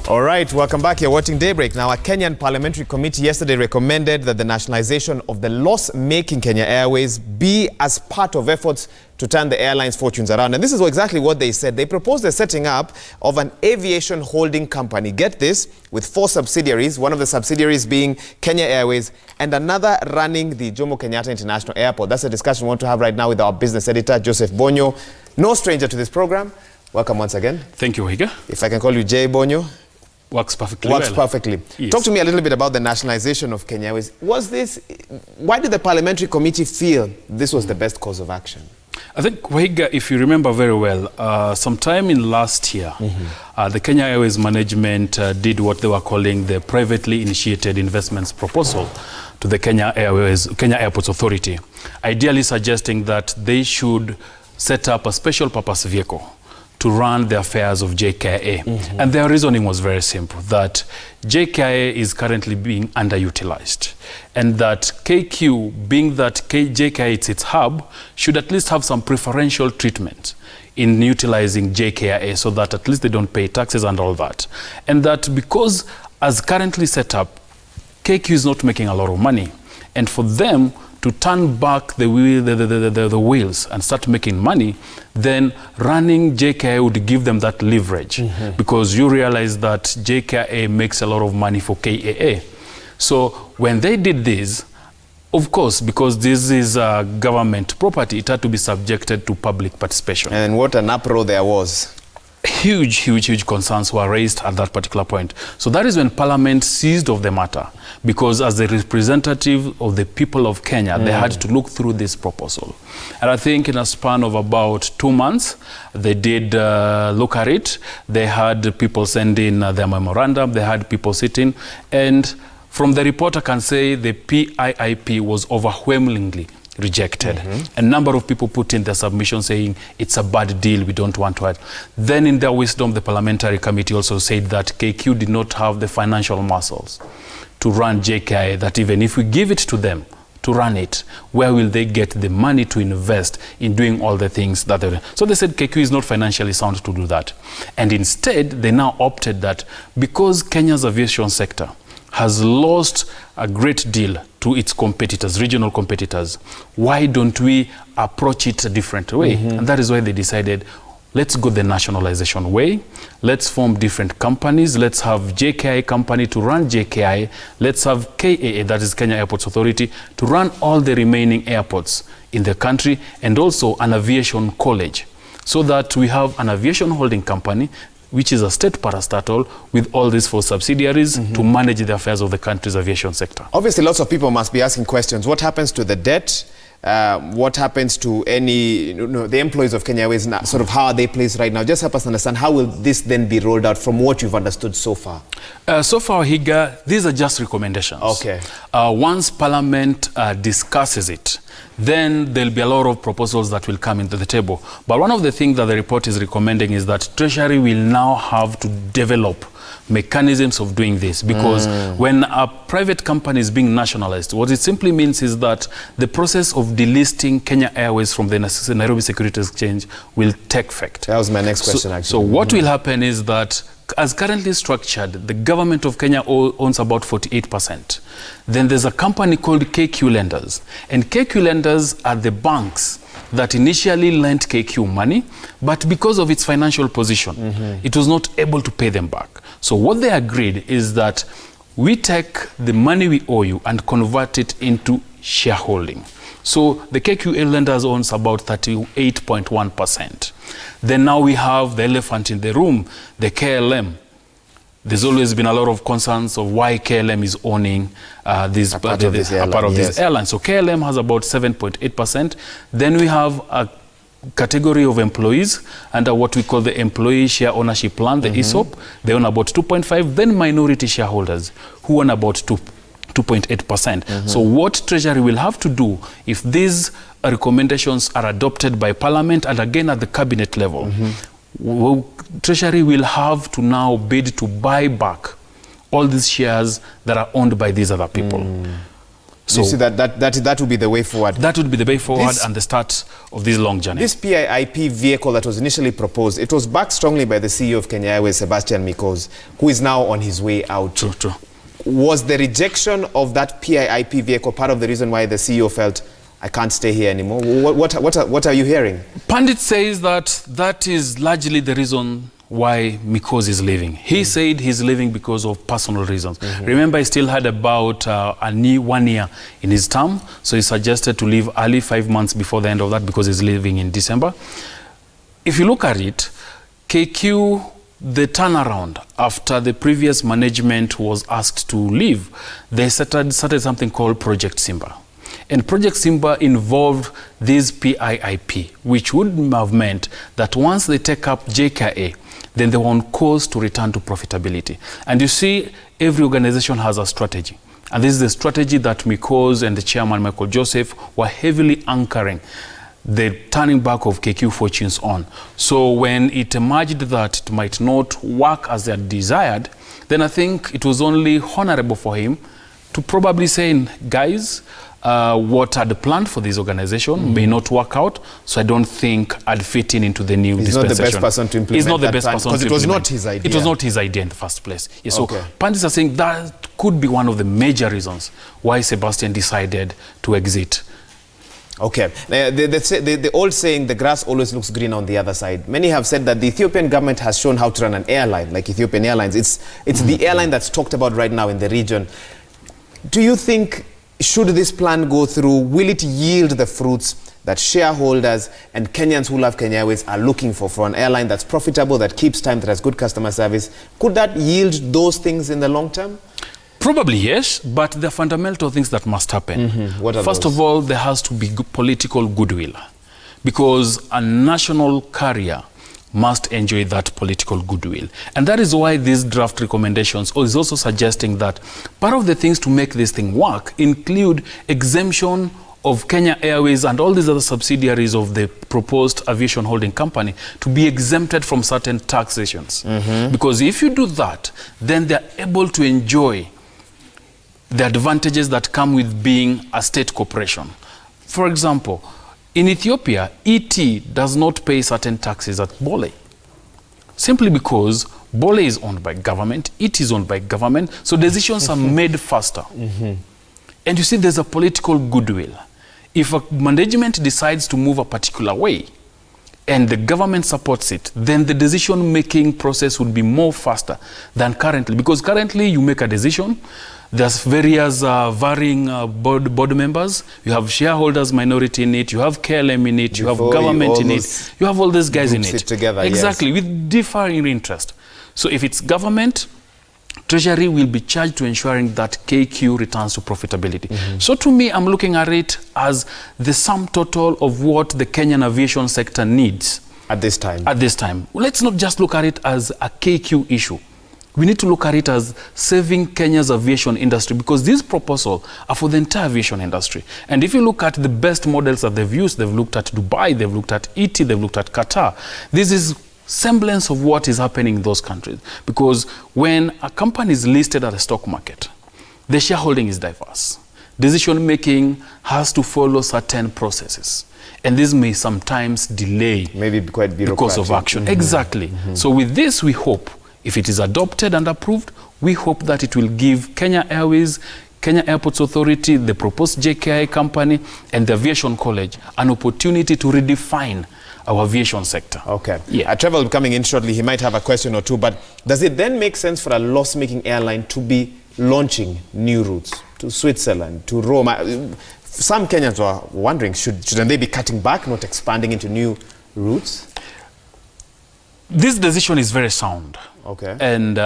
All right, welcome back. You're watching Daybreak. Now, a Kenyan parliamentary committee yesterday recommended that the nationalization of the loss-making Kenya Airways be as part of efforts to turn the airline's fortunes around. And this is exactly what they said. They proposed the setting up of an aviation holding company. Get this, with 4 subsidiaries, one of the subsidiaries being Kenya Airways and another running the Jomo Kenyatta International Airport. That's a discussion we want to have right now with our business editor, Joseph Bonyo. No stranger to this program. Welcome once again. Thank you, Higa. If I can call you J. Bonyo. Works perfectly Works perfectly. Yes. Talk to me a little bit about the nationalization of Kenya Airways. Why did the parliamentary committee feel this was the best course of action? I think, Wahiga, if you remember very well, sometime in last year, the Kenya Airways management did what they were calling the privately initiated investments proposal to the Kenya Airports Authority, ideally suggesting that they should set up a special purpose vehicle to run the affairs of JKIA. And their reasoning was very simple, that JKIA is currently being underutilized, and that KQ, being that JKIA is its hub, should at least have some preferential treatment in utilizing JKIA so that at least they don't pay taxes and all that. And that because, as currently set up, KQ is not making a lot of money, and for them to turn back the wheels and start making money, then running JKIA would give them that leverage, because you realize that JKIA makes a lot of money for KAA. So when they did this, of course, because this is government property, it had to be subjected to public participation. And what an uproar there was. Huge concerns were raised at that particular point. So that is when Parliament seized of the matter, because as the representative of the people of Kenya, they had to look through this proposal. And I think in a span of about 2 months, they did look at it. They had people send in their memorandum, they had people sitting, and from the report I can say the PIIP was overwhelmingly rejected. A number of people put in their submission saying it's a bad deal, we don't want to add. Then in their wisdom, the parliamentary committee also said that KQ did not have the financial muscles to run JKIA, that even if we give it to them to run it, where will they get the money to invest in doing all the things that they're doing? So they said KQ is not financially sound to do that. And instead, they now opted that because Kenya's aviation sector has lost a great deal to its competitors, regional competitors, why don't we approach it a different way? And that is why they decided, let's go the nationalization way. Let's form different companies. Let's have JKI company to run JKI. Let's have KAA, that is Kenya Airports Authority, to run all the remaining airports in the country, and also an aviation college, so that we have an aviation holding company, which is a state parastatal with all these 4 subsidiaries to manage the affairs of the country's aviation sector. Obviously, lots of people must be asking questions. What happens to the debt? What happens to the employees of Kenya Airways? Sort of how are they placed right now? Just help us understand, how will this then be rolled out from what you've understood so far? So far, Higa, these are just recommendations. Okay. Once Parliament discusses it, then there'll be a lot of proposals that will come into the table. But one of the things that the report is recommending is that Treasury will now have to develop mechanisms of doing this, because when a private company is being nationalized, what it simply means is that the process of delisting Kenya Airways from the Nairobi Securities Exchange will take effect. That was my next question, actually. So what will happen is that, as currently structured, the government of Kenya owns about 48%. Then there's a company called KQ Lenders, and KQ Lenders are the banks that initially lent KQ money, but because of its financial position, it was not able to pay them back. So what they agreed is that we take the money we owe you and convert it into shareholding. So the KQ Lenders owns about 38.1%. Then now we have the elephant in the room, the KLM. There's always been a lot of concerns of why KLM is owning this part of this airline. So KLM has about 7.8%. Then we have a category of employees under what we call the employee share ownership plan, the ESOP. They own about 2.5%. Then minority shareholders who own about 2.8%. So what Treasury will have to do, if these recommendations are adopted by Parliament and again at the cabinet level, Treasury will have to now bid to buy back all these shares that are owned by these other people. So you see that would be the way forward. That would be the way forward and the start of this long journey. This PIIP vehicle that was initially proposed, it was backed strongly by the CEO of Kenya Airways, Sebastian Mikoz, who is now on his way out. True. Was the rejection of that PIIP vehicle part of the reason why the CEO felt, I can't stay here anymore? What are you hearing? Pandit says that is largely the reason why Mikoz is leaving. He said he's leaving because of personal reasons. Remember, he still had about 1 year in his term, so he suggested to leave early, 5 months before the end of that, because he's leaving in December. If you look at it, KQ, the turnaround after the previous management was asked to leave, they started something called Project Simba. And Project Simba involved this PIIP, which would have meant that once they take up JKA, then they were on course to return to profitability. And you see, every organization has a strategy. And this is the strategy that Mikoz and the chairman, Michael Joseph, were heavily anchoring the turning back of KQ fortunes on. So when it emerged that it might not work as they had desired, then I think it was only honorable for him to probably say, guys, what I'd planned for this organization may not work out, so I don't think I'd fit into the new dispensation. He's not the best person to implement. He's not the best person to implement. Because it was not his idea. It was not his idea in the first place. Yes, okay. So Pandits are saying that could be one of the major reasons why Sebastian decided to exit. Okay. The old saying, the grass always looks green on the other side. Many have said that the Ethiopian government has shown how to run an airline, like Ethiopian Airlines. It's the airline that's talked about right now in the region. Do you think, should this plan go through, will it yield the fruits that shareholders and Kenyans who love Kenya Airways are looking for an airline that's profitable, that keeps time, that has good customer service? Could that yield those things in the long term? Probably yes, but the fundamental things that must happen. What are First those? of all, there has to be political goodwill, because a national carrier must enjoy that political goodwill. And that is why these draft recommendations is also suggesting that part of the things to make this thing work include exemption of Kenya Airways and all these other subsidiaries of the proposed aviation holding company to be exempted from certain taxations. Because if you do that, then they're able to enjoy the advantages that come with being a state corporation. For example, in Ethiopia, ET does not pay certain taxes at Bole, simply because Bole is owned by government, ET is owned by government, so decisions are made faster. And you see, there's a political goodwill. If a management decides to move a particular way and the government supports it, then the decision-making process would be more faster than currently. Because currently you make a decision, there's various varying board members, you have shareholders minority in it, you have KLM in it, you have government in it, you have all these guys in it. Together, exactly, with differing interest. So if it's government, Treasury will be charged to ensuring that KQ returns to profitability. So to me, I'm looking at it as the sum total of what the Kenyan aviation sector needs. At this time? At this time. Let's not just look at it as a KQ issue. We need to look at it as saving Kenya's aviation industry, because these proposals are for the entire aviation industry. And if you look at the best models that they've used, they've looked at Dubai, they've looked at ET, they've looked at Qatar. This is semblance of what is happening in those countries. Because when a company is listed at a stock market, the shareholding is diverse. Decision-making has to follow certain processes. And this may sometimes delay, maybe quite bureaucratic, because of action. Exactly. So with this, we hope, if it is adopted and approved, we hope that it will give Kenya Airways, Kenya Airports Authority, the proposed JKI company, and the Aviation College an opportunity to redefine our aviation sector. Okay. Yeah. Trevor will be coming in shortly. He might have a question or two, but does it then make sense for a loss-making airline to be launching new routes to Switzerland, to Rome? Some Kenyans are wondering, shouldn't they be cutting back, not expanding into new routes? This decision is very sound. Okay. And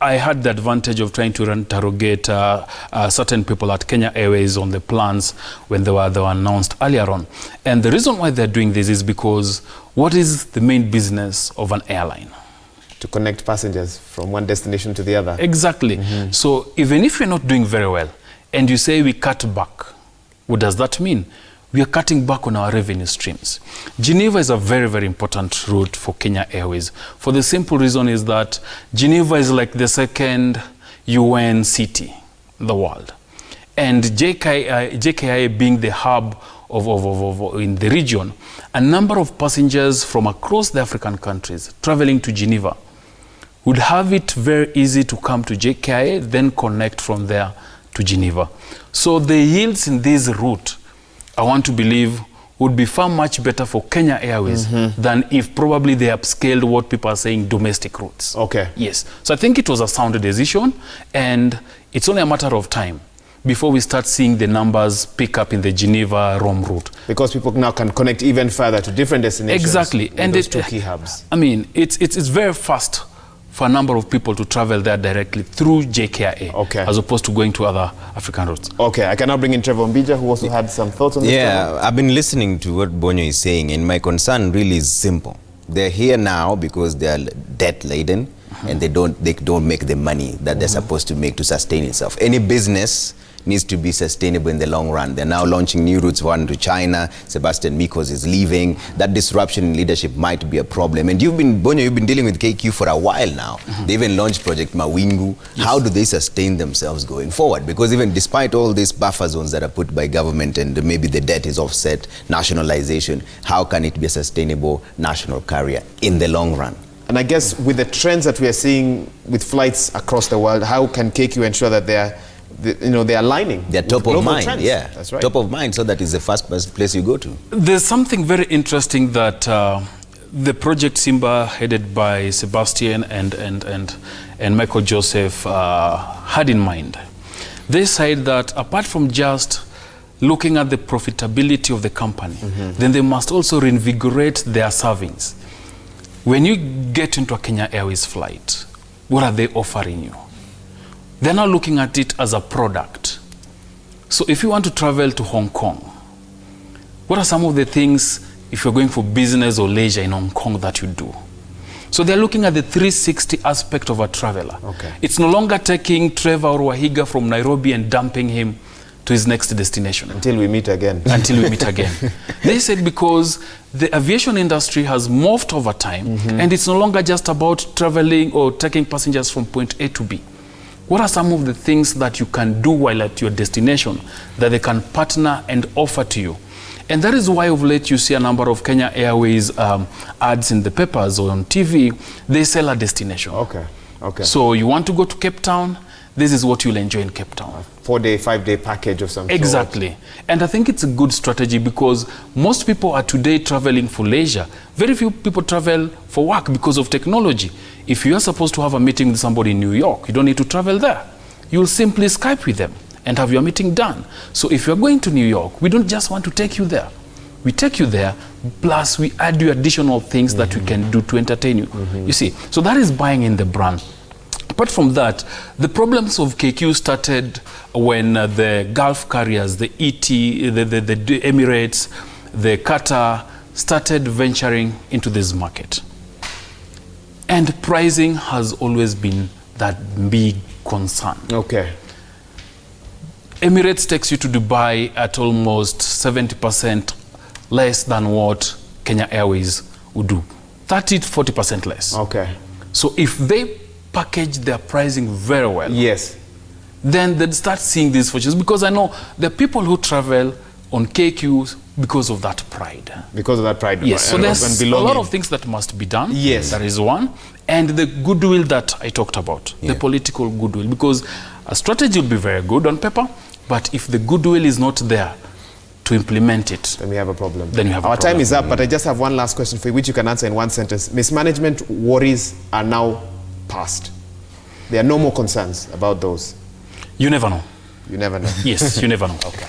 I had the advantage of trying to interrogate certain people at Kenya Airways on the plans when they were announced earlier on. And the reason why they're doing this is because what is the main business of an airline? To connect passengers from one destination to the other. Exactly. So even if you're not doing very well and you say we cut back, what does that mean? We are cutting back on our revenue streams. Geneva is a very, very important route for Kenya Airways. For the simple reason is that Geneva is like the second UN city in the world. and JKIA being the hub of in the region, a number of passengers from across the African countries traveling to Geneva would have it very easy to come to JKIA, then connect from there to Geneva. So the yields in this route, I want to believe, would be far much better for Kenya Airways than if probably they upscaled what people are saying domestic routes. Okay. Yes. So I think it was a sound decision, and it's only a matter of time before we start seeing the numbers pick up in the Geneva-Rome route. Because people now can connect even further to different destinations. Exactly. And those two key hubs. I mean, it's very fast for a number of people to travel there directly through JKIA, as opposed to going to other African routes. Okay, I can now bring in Trevor Mbija, who also had some thoughts on this. Yeah, I've been listening to what Bonyo is saying, and my concern really is simple. They're here now because they are debt-laden, and they don't make the money that they're supposed to make to sustain itself. Any business needs to be sustainable in the long run. They're now launching new routes, one to China. Sebastian Mikos is leaving. That disruption in leadership might be a problem. And Bonyo, you've been dealing with KQ for a while now. They even launched Project Mawingu. Yes. How do they sustain themselves going forward? Because even despite all these buffer zones that are put by government and maybe the debt is offset, nationalization, how can it be a sustainable national carrier in the long run? And I guess with the trends that we are seeing with flights across the world, how can KQ ensure that they're aligning? They're top of mind, trends? yeah. That's right. Top of mind, so that is the first place you go to. There's something very interesting that the Project Simba, headed by Sebastian and Michael Joseph, had in mind. They said that apart from just looking at the profitability of the company, then they must also reinvigorate their servings. When you get into a Kenya Airways flight, what are they offering you? They're not looking at it as a product. So if you want to travel to Hong Kong, what are some of the things, if you're going for business or leisure in Hong Kong, that you do? So they're looking at the 360 aspect of a traveler. Okay. It's no longer taking Trevor or Wahiga from Nairobi and dumping him to his next destination. Until we meet again. Until we meet again. They said because the aviation industry has morphed over time, and it's no longer just about traveling or taking passengers from point A to B. What are some of the things that you can do while at your destination that they can partner and offer to you? And that is why of late you see a number of Kenya Airways ads in the papers or on TV. They sell a destination. Okay, okay. So you want to go to Cape Town, this is what you'll enjoy in Cape Town. 4-day, 5-day package of some sort. Exactly. And I think it's a good strategy because most people are today traveling for leisure. Very few people travel for work because of technology. If you are supposed to have a meeting with somebody in New York, you don't need to travel there. You'll simply Skype with them and have your meeting done. So if you're going to New York, we don't just want to take you there. We take you there, plus we add you additional things that we can do to entertain you. You see, so that is buying in the brand. Apart from that, the problems of KQ started when the Gulf carriers, the ET, the Emirates, the Qatar, started venturing into this market. And pricing has always been that big concern. Okay. Emirates takes you to Dubai at almost 70% less than what Kenya Airways would do. 30 to 40% less. Okay. So if they package their pricing very well, yes, then they'd start seeing these fortunes. Because I know there are people who travel on KQs because of that pride. Because of that pride. Yes, so there's a lot of things that must be done. Yes. That is one. And the goodwill that I talked about, the political goodwill. Because a strategy will be very good on paper, but if the goodwill is not there to implement it, then we have a problem. Then you have Our time is up, but I just have one last question for you, which you can answer in one sentence. Mismanagement worries are now past. There are no more concerns about those. You never know. You never know. Yes, you never know. Okay.